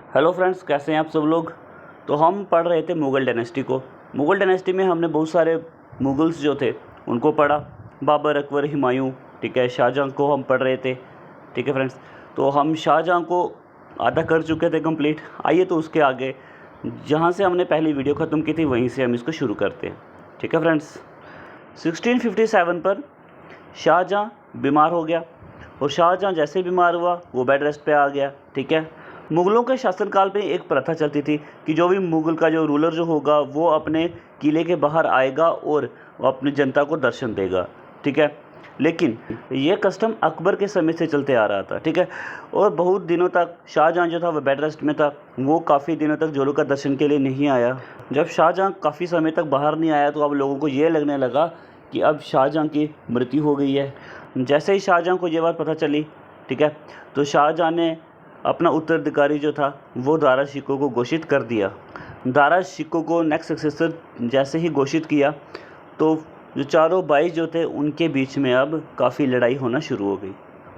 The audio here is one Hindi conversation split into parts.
हेलो फ्रेंड्स, कैसे हैं आप सब लोग। तो हम पढ़ रहे थे मुग़ल डायनेस्टी को। मुग़ल डायनेस्टी में हमने बहुत सारे मुग़ल्स जो थे उनको पढ़ा, बाबर, अकबर, हुमायूं, ठीक है, शाहजहाँ को हम पढ़ रहे थे। ठीक है फ्रेंड्स, तो हम शाहजहाँ को आधा कर चुके थे कंप्लीट। आइए तो उसके आगे जहाँ से हमने पहली वीडियो ख़त्म की थी वहीं से हम इसको शुरू करते हैं। ठीक है फ्रेंड्स, 1657 पर शाहजहाँ बीमार हो गया और शाहजहाँ जैसे बीमार हुआ वो बेड रेस्ट पे आ गया। ठीक है, मुग़लों के शासनकाल में एक प्रथा चलती थी कि जो भी मुग़ल का जो रूलर जो होगा वो अपने किले के बाहर आएगा और अपनी जनता को दर्शन देगा। ठीक है, लेकिन ये कस्टम अकबर के समय से चलते आ रहा था। ठीक है, और बहुत दिनों तक शाहजहाँ जो था वो बेड रेस्ट में था, वो काफ़ी दिनों तक जोलों का दर्शन के लिए नहीं आया। जब शाहजहाँ काफ़ी समय तक बाहर नहीं आया तो अब लोगों को ये लगने लगा कि अब शाहजहाँ की मृत्यु हो गई है। जैसे ही शाहजहाँ को ये बात पता चली, ठीक है, तो शाहजहाँ ने अपना उत्तराधिकारी जो था वो दारा शिकोह को घोषित कर दिया। दारा शिकोह को नेक्स्ट सक्सेसर जैसे ही घोषित किया तो जो चारों भाई जो थे उनके बीच में अब काफ़ी लड़ाई होना शुरू हो गई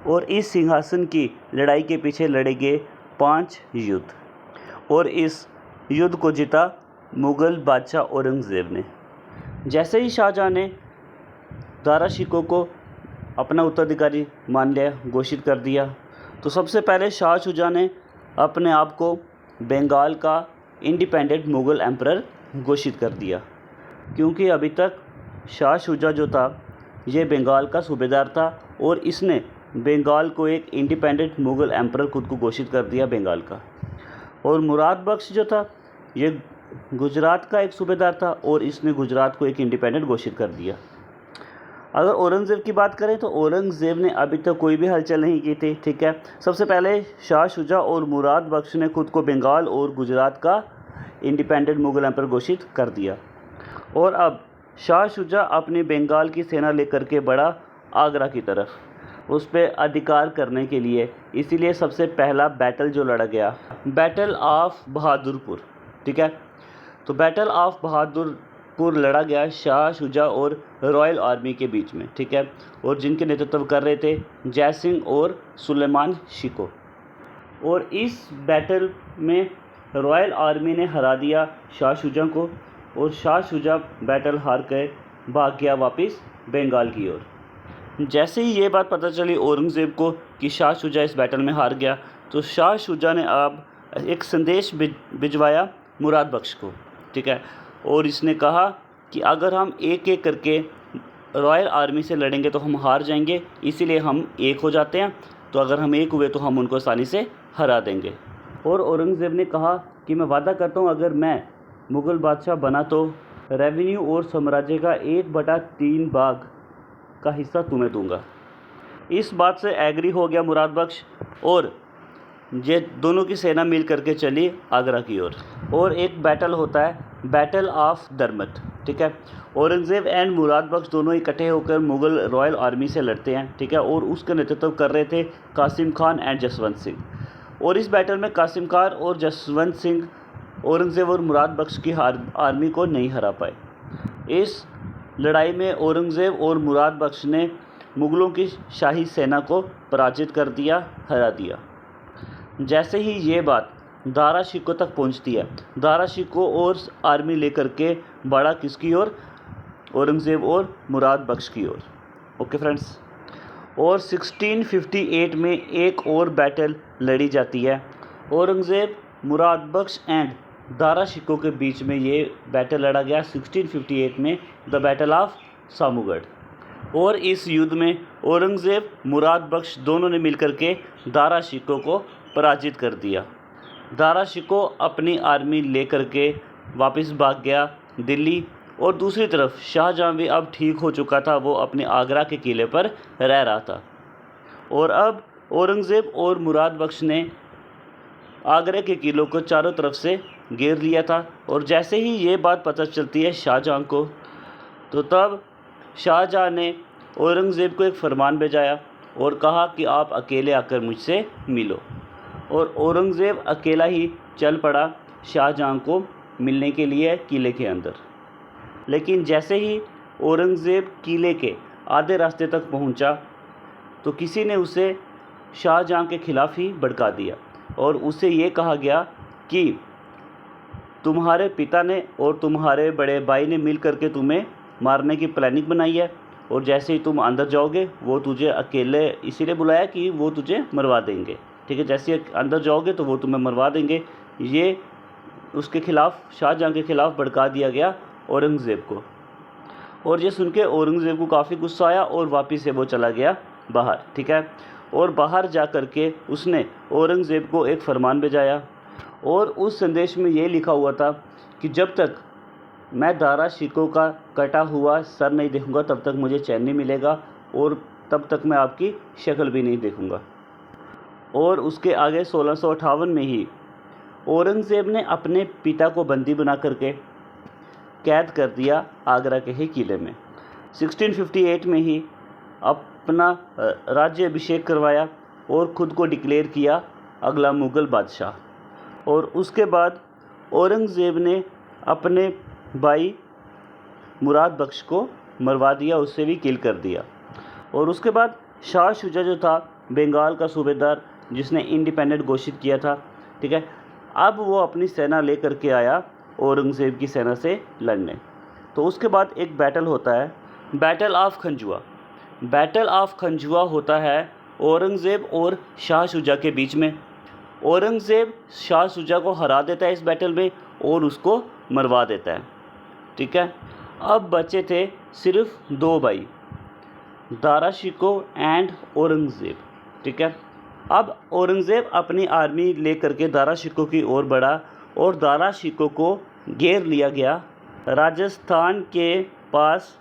और इस सिंहासन की लड़ाई के पीछे लड़े गए 5 युद्ध और इस युद्ध को जीता मुग़ल बादशाह औरंगज़ेब ने। जैसे ही शाहजहाँ ने दारा शिकोह को अपना उत्तराधिकारी मान लिया, घोषित कर दिया, तो सबसे पहले शाह शुजा ने अपने आप को बंगाल का इंडिपेंडेंट मुग़ल एम्परर घोषित कर दिया, क्योंकि अभी तक शाह शुजा जो था ये बंगाल का सूबेदार था और इसने बंगाल को एक इंडिपेंडेंट मुग़ल एम्परर खुद को घोषित कर दिया बंगाल का। और मुराद बख्श जो था ये गुजरात का एक सूबेदार था और इसने गुजरात को एक इंडिपेंडेंट घोषित कर दिया। अगर औरंगज़ेब की बात करें तो औरंगज़ेब ने अभी तक कोई भी हलचल नहीं की थी। ठीक है, सबसे पहले शाह शुजा और मुराद बख्श ने खुद को बंगाल और गुजरात का इंडिपेंडेंट मुग़ल एम्परर घोषित कर दिया और अब शाह शुजा अपनी बंगाल की सेना लेकर के बढ़ा आगरा की तरफ उस पर अधिकार करने के लिए। इसीलिए सबसे पहला बैटल जो लड़ा गया, बैटल ऑफ बहादुरपुर। ठीक है, तो बैटल ऑफ बहादुरपुर लड़ा गया शाह शुजा और रॉयल आर्मी के बीच में। ठीक है, और जिनके नेतृत्व कर रहे थे जय सिंह और सुलेमान शिकोह। और इस बैटल में रॉयल आर्मी ने हरा दिया शाह शुजा को और शाह शुजा बैटल हार कर भाग गया वापस बंगाल की ओर। जैसे ही ये बात पता चली औरंगज़ेब को कि शाह शुजा इस बैटल में हार गया, तो शाह शुजा ने अब एक संदेश भिजवाया मुराद बख्श को। ठीक है, और इसने कहा कि अगर हम एक एक करके रॉयल आर्मी से लड़ेंगे तो हम हार जाएंगे, इसीलिए हम एक हो जाते हैं, तो अगर हम एक हुए तो हम उनको आसानी से हरा देंगे। और औरंगज़ेब ने कहा कि मैं वादा करता हूँ अगर मैं मुग़ल बादशाह बना तो रेवेन्यू और साम्राज्य का 1/3 भाग का हिस्सा तुम्हें दूंगा। इस बात से एग्री हो गया मुराद बख्श और ये दोनों की सेना मिल करके चली आगरा की ओर। और एक बैटल होता है, बैटल ऑफ दरमत। ठीक है, औरंगज़ेब एंड मुराद बख्श दोनों इकट्ठे होकर मुग़ल रॉयल आर्मी से लड़ते हैं। ठीक है, और उसका नेतृत्व कर रहे थे कासिम खान एंड जसवंत सिंह। और इस बैटल में कासिम खान और जसवंत सिंह औरंगज़ेब और मुराद बख्श की आर्मी को नहीं हरा पाए। इस लड़ाई में औरंगज़ेब और मुराद बख्श ने मुग़लों की शाही सेना को पराजित कर दिया, हरा दिया। जैसे ही ये बात दारा शिकोह तक पहुंचती है, दारा शिकोह और आर्मी लेकर के बढ़ा किसकी ओर, औरंगज़ेब और मुराद बख्श की ओर। ओके फ्रेंड्स, और 1658 में एक और बैटल लड़ी जाती है औरंगज़ेब, मुराद बख्श एंड दारा शिकोह के बीच में। ये बैटल लड़ा गया 1658 में, द बैटल ऑफ सामूगढ़। और इस युद्ध में औरंगज़ेब, मुराद बख्श दोनों ने मिलकर के दारा शिकोह को पराजित कर दिया। दारा शिकोह अपनी आर्मी लेकर के वापस भाग गया दिल्ली और दूसरी तरफ शाहजहाँ भी अब ठीक हो चुका था, वो अपने आगरा के किले पर रह रहा था। और अब औरंगज़ेब और मुराद बख्श ने आगरा के किलों को चारों तरफ से घेर लिया था। और जैसे ही ये बात पता चलती है शाहजहाँ को, तो तब शाहजहाँ ने औरंगज़ेब को एक फरमान भेजाया और कहा कि आप अकेले आकर मुझसे मिलो। और औरंगज़ेब अकेला ही चल पड़ा शाहजहाँ को मिलने के लिए किले के अंदर। लेकिन जैसे ही औरंगज़ेब किले के आधे रास्ते तक पहुंचा तो किसी ने उसे शाहजहाँ के ख़िलाफ़ ही भड़का दिया और उससे ये कहा गया कि तुम्हारे पिता ने और तुम्हारे बड़े भाई ने मिल करके तुम्हें मारने की प्लानिंग बनाई है, और जैसे ही तुम अंदर जाओगे वो तुझे अकेले इसीलिए बुलाया कि वो तुझे मरवा देंगे, ठीक है। जैसे ही अंदर जाओगे तो वो तुम्हें मरवा देंगे। ये उसके ख़िलाफ़, शाहजहाँ के ख़िलाफ़ भड़का दिया गया औरंगज़ेब को। और ये सुन के औरंगज़ेब को काफ़ी गुस्सा आया और वापस से वो चला गया बाहर, ठीक है। और बाहर जा कर के उसने औरंगज़ेब को एक फरमान भेजाया, और उस संदेश में ये लिखा हुआ था कि जब तक मैं दारा शिकोह का कटा हुआ सर नहीं देखूंगा तब तक मुझे चैन नहीं मिलेगा, और तब तक मैं आपकी शक्ल भी नहीं देखूंगा। और उसके आगे 1658 में ही औरंगज़ेब ने अपने पिता को बंदी बना करके कैद कर दिया आगरा के ही किले में। 1658 में ही अपना राज्य अभिषेक करवाया और ख़ुद को डिक्लेयर किया अगला मुग़ल बादशाह। और उसके बाद औरंगज़ेब ने अपने भाई मुराद बख्श को मरवा दिया, उससे भी किल कर दिया। और उसके बाद शाह शुजा जो था बंगाल का सूबेदार, जिसने इंडिपेंडेंट घोषित किया था, ठीक है, अब वो अपनी सेना लेकर के आया औरंगज़ेब की सेना से लड़ने। तो उसके बाद एक बैटल होता है, बैटल ऑफ खंजुआ। बैटल ऑफ खंजुआ होता है औरंगज़ेब और शाह शुजा के बीच में। औरंगज़ेब शाह शुजा को हरा देता है इस बैटल में और उसको मरवा देता है, ठीक है। अब बचे थे सिर्फ 2 भाई, दारा शिकोह एंड औरंगज़ेब, ठीक है। अब औरंगज़ेब अपनी आर्मी लेकर के दारा शिकोह की ओर बढ़ा और दारा शिकोह को घेर लिया गया। राजस्थान के पास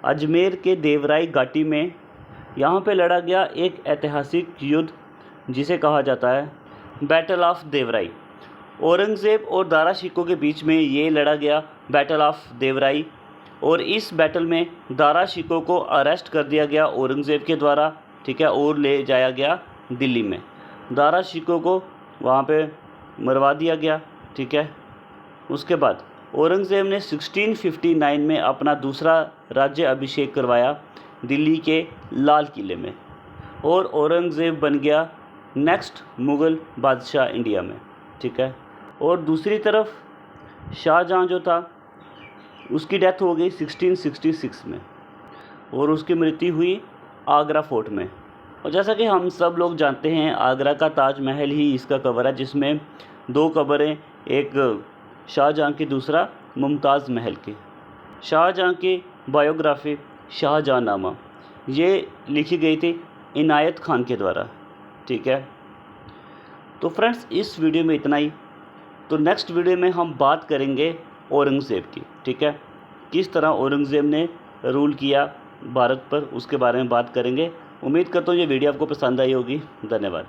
अजमेर के देवराई घाटी में यहाँ पे लड़ा गया एक ऐतिहासिक युद्ध जिसे कहा जाता है बैटल ऑफ देवराई। औरंगज़ेब और दारा शिकोह के बीच में ये लड़ा गया बैटल ऑफ देवराई, और इस बैटल में दारा शिकोह को अरेस्ट कर दिया गया औरंगज़ेब के द्वारा, ठीक है, और ले जाया गया दिल्ली में। दारा शिकोह को वहाँ पे मरवा दिया गया, ठीक है। उसके बाद औरंगज़ेब ने 1659 में अपना दूसरा राज्य अभिषेक करवाया दिल्ली के लाल किले में, और औरंगज़ेब बन गया नेक्स्ट मुग़ल बादशाह इंडिया में, ठीक है। और दूसरी तरफ शाहजहाँ जो था उसकी डेथ हो गई 1666 में, और उसकी मृत्यु हुई आगरा फोर्ट में। और जैसा कि हम सब लोग जानते हैं, आगरा का ताजमहल ही इसका कवर है, जिसमें 2 कब्रें, एक शाहजहाँ की, दूसरा मुमताज़ महल की। शाहजहाँ की बायोग्राफी शाहजहाँनामा ये लिखी गई थी इनायत खान के द्वारा, ठीक है। तो फ्रेंड्स, इस वीडियो में इतना ही। तो नेक्स्ट वीडियो में हम बात करेंगे औरंगज़ेब की, ठीक है, किस तरह औरंगज़ेब ने रूल किया भारत पर, उसके बारे में बात करेंगे। उम्मीद करता हूँ ये वीडियो आपको पसंद आई होगी। धन्यवाद।